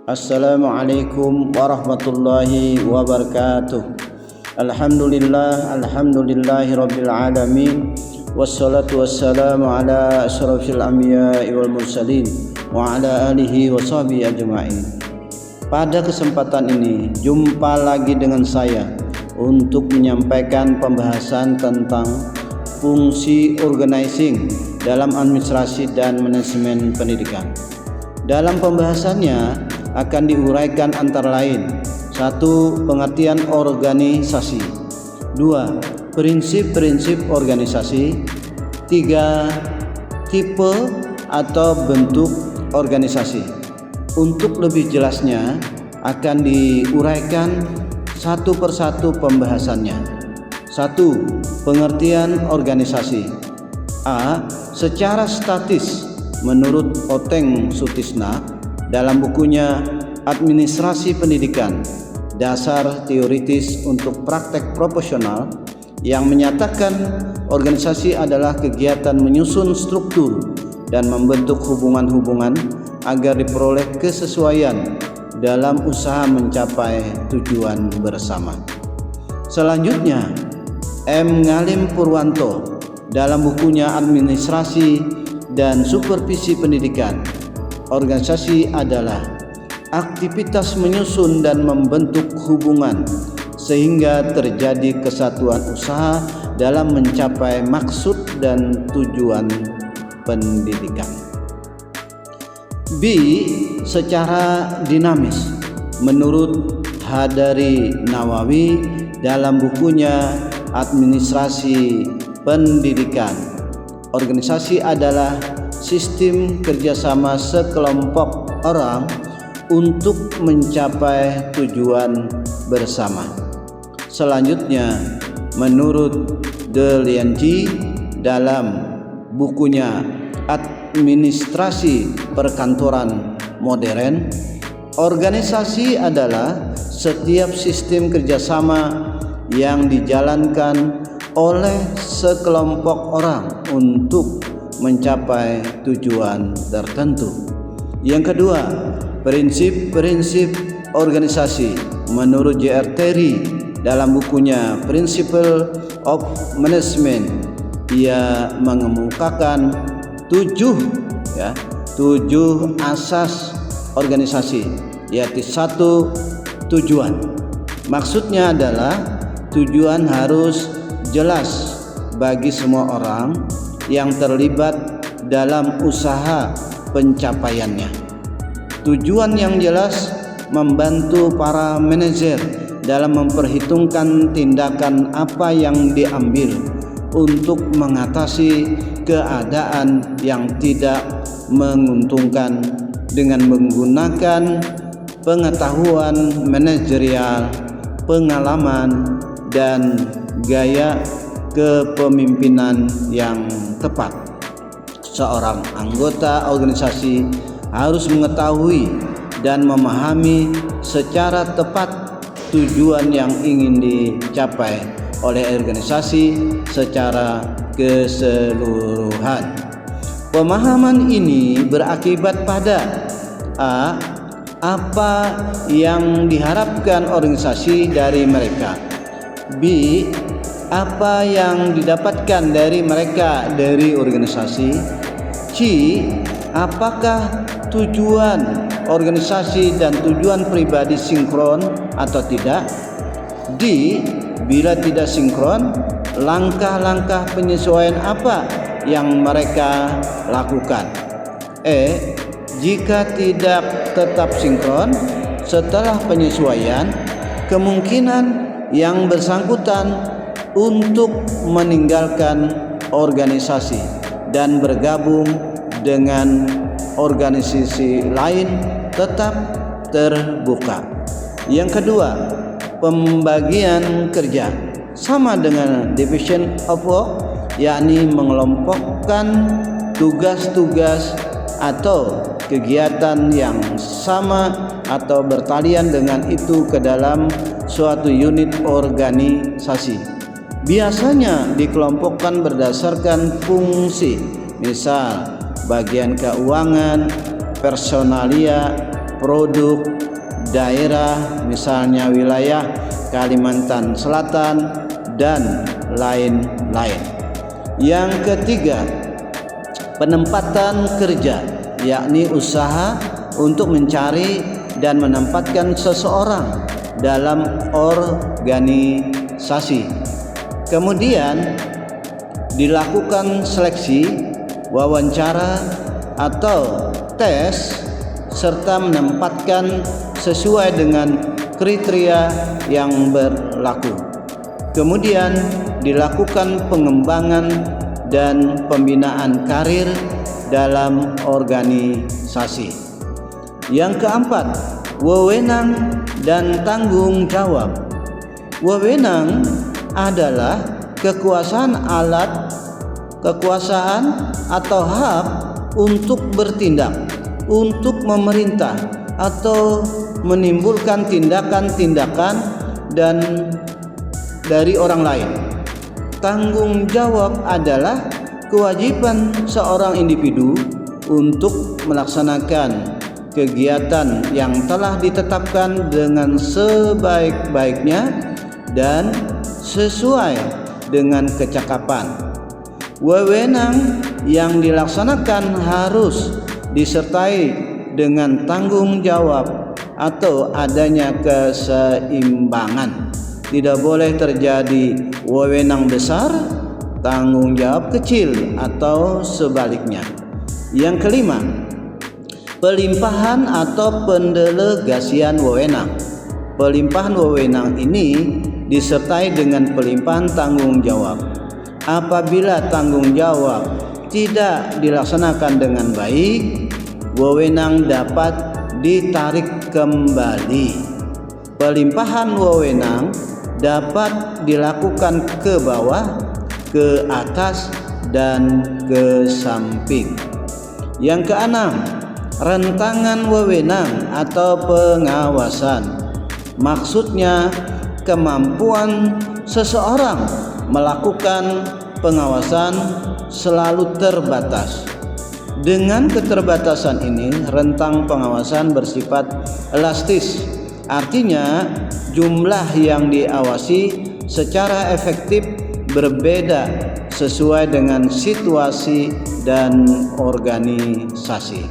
Assalamualaikum warahmatullahi wabarakatuh. Alhamdulillahi rabbil alamin. Wassalatu wassalamu ala asyrafil anbiya'i wal mursalin wa ala alihi wa sahbihi ajma'in. Pada kesempatan ini jumpa lagi dengan saya untuk menyampaikan pembahasan tentang fungsi organizing dalam administrasi dan manajemen pendidikan. Dalam pembahasannya akan diuraikan antara lain: 1. Pengertian organisasi, 2. Prinsip-prinsip organisasi, 3. Tipe atau bentuk organisasi. Untuk lebih jelasnya akan diuraikan satu persatu pembahasannya. 1. Pengertian organisasi. A. Secara statis, menurut Oteng Sutisna dalam bukunya Administrasi Pendidikan, Dasar Teoritis untuk Praktek Profesional, yang menyatakan organisasi adalah kegiatan menyusun struktur dan membentuk hubungan-hubungan agar diperoleh kesesuaian dalam usaha mencapai tujuan bersama. Selanjutnya, M. Ngalim Purwanto dalam bukunya Administrasi dan Supervisi Pendidikan, organisasi adalah aktivitas menyusun dan membentuk hubungan sehingga terjadi kesatuan usaha dalam mencapai maksud dan tujuan pendidikan. B. Secara dinamis, menurut Hadari Nawawi dalam bukunya Administrasi Pendidikan, organisasi adalah sistem kerjasama sekelompok orang untuk mencapai tujuan bersama. Selanjutnya, menurut Delianji dalam bukunya Administrasi Perkantoran Modern, organisasi adalah setiap sistem kerjasama yang dijalankan oleh sekelompok orang untuk mencapai tujuan tertentu. Yang kedua, prinsip-prinsip organisasi. Menurut J.R. Terry dalam bukunya Principle of Management, ia mengemukakan 7 asas organisasi, yaitu 1. Tujuan. Maksudnya adalah tujuan harus jelas bagi semua orang yang terlibat dalam usaha pencapaiannya. Tujuan yang jelas membantu para manajer dalam memperhitungkan tindakan apa yang diambil untuk mengatasi keadaan yang tidak menguntungkan dengan menggunakan pengetahuan manajerial, pengalaman, dan gaya kepemimpinan yang tepat. Seorang anggota organisasi harus mengetahui dan memahami secara tepat tujuan yang ingin dicapai oleh organisasi secara keseluruhan. Pemahaman ini berakibat pada A. Apa yang diharapkan organisasi dari mereka, B. Apa yang didapatkan dari mereka dari organisasi, C. Apakah tujuan organisasi dan tujuan pribadi sinkron atau tidak, D. Bila tidak sinkron, langkah-langkah penyesuaian apa yang mereka lakukan, E. Jika tidak tetap sinkron setelah penyesuaian, kemungkinan yang bersangkutan untuk meninggalkan organisasi dan bergabung dengan organisasi lain tetap terbuka. Yang kedua, pembagian kerja sama dengan division of work, yakni mengelompokkan tugas-tugas atau kegiatan yang sama atau bertalian dengan itu ke dalam suatu unit organisasi. Biasanya dikelompokkan berdasarkan fungsi, misal bagian keuangan, personalia, produk daerah, misalnya wilayah Kalimantan Selatan dan lain-lain. Yang ketiga, penempatan kerja, yakni usaha untuk mencari dan menempatkan seseorang dalam organisasi. Kemudian dilakukan seleksi, wawancara atau tes, serta menempatkan sesuai dengan kriteria yang berlaku. Kemudian dilakukan pengembangan dan pembinaan karir dalam organisasi. Yang keempat, wewenang dan tanggung jawab. Wewenang adalah kekuasaan atau hak untuk bertindak, untuk memerintah atau menimbulkan tindakan-tindakan dan dari orang lain. Tanggung jawab adalah kewajiban seorang individu untuk melaksanakan kegiatan yang telah ditetapkan dengan sebaik-baiknya dan sesuai dengan kecakapan. Wewenang yang dilaksanakan harus disertai dengan tanggung jawab atau adanya keseimbangan. Tidak boleh terjadi wewenang besar, tanggung jawab kecil atau sebaliknya. Yang kelima, pelimpahan atau pendelegasian wewenang. Pelimpahan wewenang ini disertai dengan pelimpahan tanggung jawab. Apabila tanggung jawab tidak dilaksanakan dengan baik, wewenang dapat ditarik kembali. Pelimpahan wewenang dapat dilakukan ke bawah, ke atas, dan ke samping. Yang keenam, rentangan wewenang atau pengawasan. Maksudnya kemampuan seseorang melakukan pengawasan selalu terbatas. Dengan keterbatasan ini, rentang pengawasan bersifat elastis. Artinya, jumlah yang diawasi secara efektif berbeda sesuai dengan situasi dan organisasi.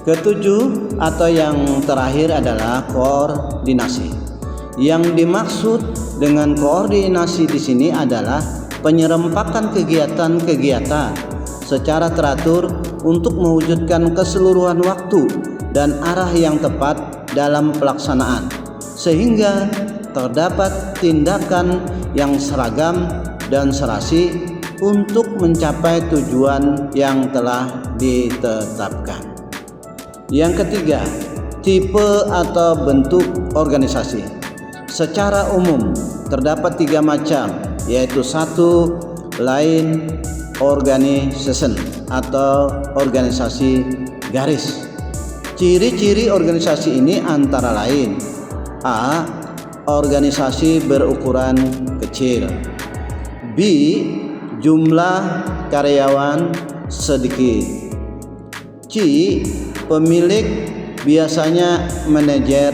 Ketujuh atau yang terakhir adalah koordinasi. Yang dimaksud dengan koordinasi di sini adalah penyerempakan kegiatan-kegiatan secara teratur untuk mewujudkan keseluruhan waktu dan arah yang tepat dalam pelaksanaan, sehingga terdapat tindakan yang seragam dan serasi untuk mencapai tujuan yang telah ditetapkan. Yang ketiga, tipe atau bentuk organisasi. Secara umum terdapat 3 macam, yaitu 1. Line organization atau organisasi garis. Ciri-ciri organisasi ini antara lain: A. Organisasi berukuran kecil. B. Jumlah karyawan sedikit. C. Pemilik biasanya manajer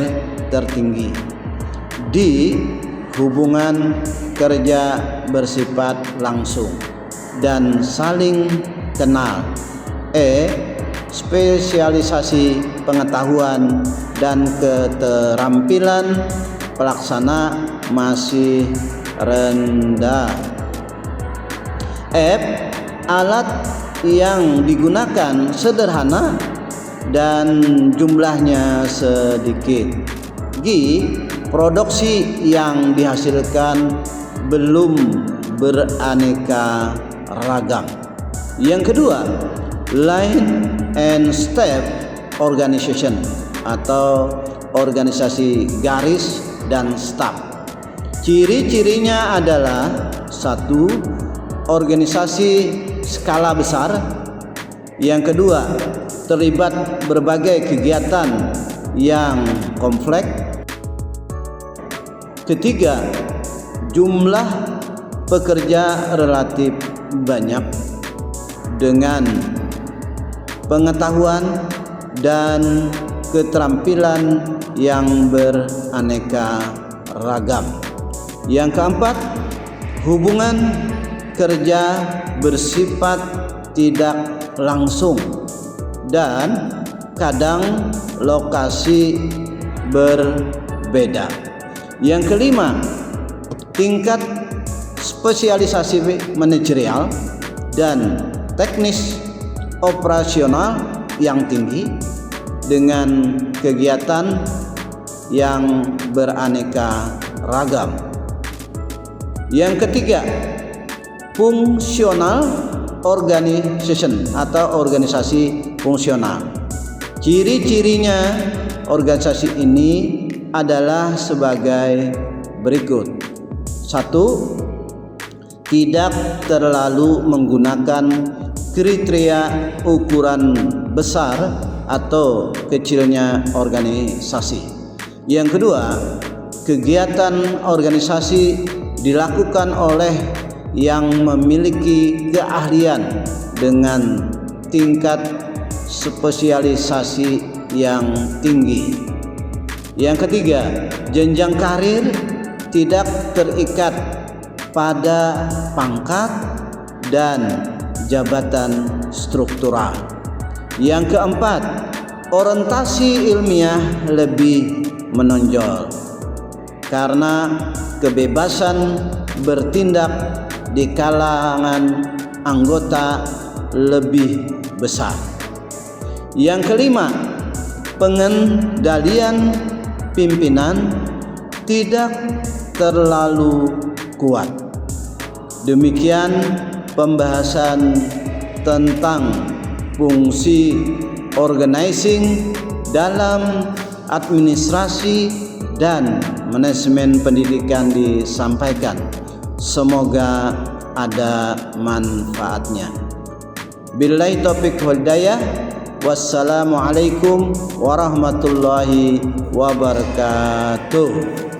tertinggi. D. Hubungan kerja bersifat langsung dan saling kenal. E. Spesialisasi pengetahuan dan keterampilan pelaksana masih rendah. F. Alat yang digunakan sederhana dan jumlahnya sedikit. G. Produksi yang dihasilkan belum beraneka ragam. Yang kedua, line and step organization atau organisasi garis dan staf. Ciri-cirinya adalah 1. Organisasi skala besar. Yang kedua, terlibat berbagai kegiatan yang kompleks. Ketiga, jumlah pekerja relatif banyak dengan pengetahuan dan keterampilan yang beraneka ragam. Yang keempat, hubungan kerja bersifat tidak langsung dan kadang lokasi berbeda. Yang kelima, tingkat spesialisasi manajerial dan teknis operasional yang tinggi dengan kegiatan yang beraneka ragam. Yang ketiga, fungsional organization atau organisasi fungsional. Ciri-cirinya organisasi ini adalah sebagai berikut. 1. Tidak terlalu menggunakan kriteria ukuran besar atau kecilnya organisasi. Yang kedua, kegiatan organisasi dilakukan oleh yang memiliki keahlian dengan tingkat spesialisasi yang tinggi. Yang ketiga, jenjang karir tidak terikat pada pangkat dan jabatan struktural. Yang keempat, orientasi ilmiah lebih menonjol karena kebebasan bertindak di kalangan anggota lebih besar. Yang kelima, pengendalian pimpinan tidak terlalu kuat. Demikian pembahasan tentang fungsi organizing dalam administrasi dan manajemen pendidikan disampaikan. Semoga ada manfaatnya. Billahi taufiq wal hidayah. Wassalamualaikum warahmatullahi wabarakatuh.